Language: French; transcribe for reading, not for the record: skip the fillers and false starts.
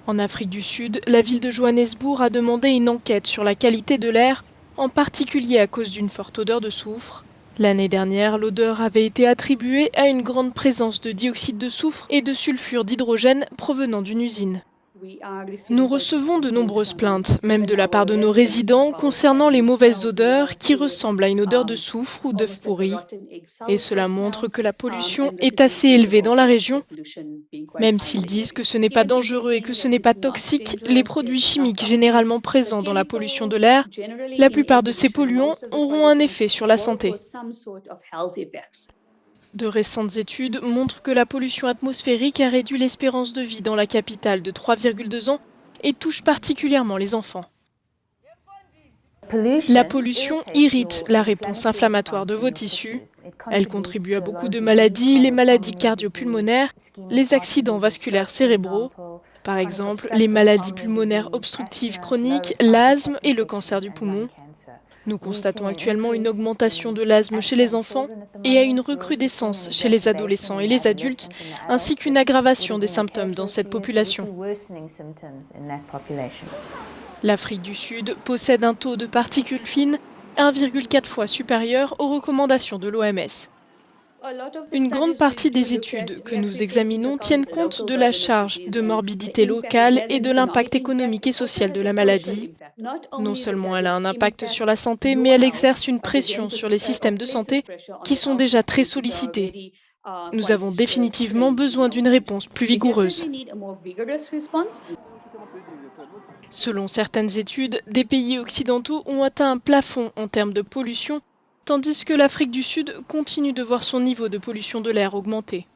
En Afrique du Sud, la ville de Johannesburg a demandé une enquête sur la qualité de l'air, en particulier à cause d'une forte odeur de soufre. L'année dernière, l'odeur avait été attribuée à une grande présence de dioxyde de soufre et de sulfure d'hydrogène provenant d'une usine. Nous recevons de nombreuses plaintes, même de la part de nos résidents, concernant les mauvaises odeurs qui ressemblent à une odeur de soufre ou d'œufs pourris. Et cela montre que la pollution est assez élevée dans la région. Même s'ils disent que ce n'est pas dangereux et que ce n'est pas toxique, les produits chimiques généralement présents dans la pollution de l'air, la plupart de ces polluants auront un effet sur la santé. De récentes études montrent que la pollution atmosphérique a réduit l'espérance de vie dans la capitale de 3,2 ans et touche particulièrement les enfants. La pollution irrite la réponse inflammatoire de vos tissus. Elle contribue à beaucoup de maladies, les maladies cardio-pulmonaires, les accidents vasculaires cérébraux, par exemple les maladies pulmonaires obstructives chroniques, l'asthme et le cancer du poumon. Nous constatons actuellement une augmentation de l'asthme chez les enfants et à une recrudescence chez les adolescents et les adultes, ainsi qu'une aggravation des symptômes dans cette population. L'Afrique du Sud possède un taux de particules fines 1,4 fois supérieur aux recommandations de l'OMS. Une grande partie des études que nous examinons tiennent compte de la charge de morbidité locale et de l'impact économique et social de la maladie. Non seulement elle a un impact sur la santé, mais elle exerce une pression sur les systèmes de santé qui sont déjà très sollicités. Nous avons définitivement besoin d'une réponse plus vigoureuse. Selon certaines études, des pays occidentaux ont atteint un plafond en termes de pollution, tandis que l'Afrique du Sud continue de voir son niveau de pollution de l'air augmenter.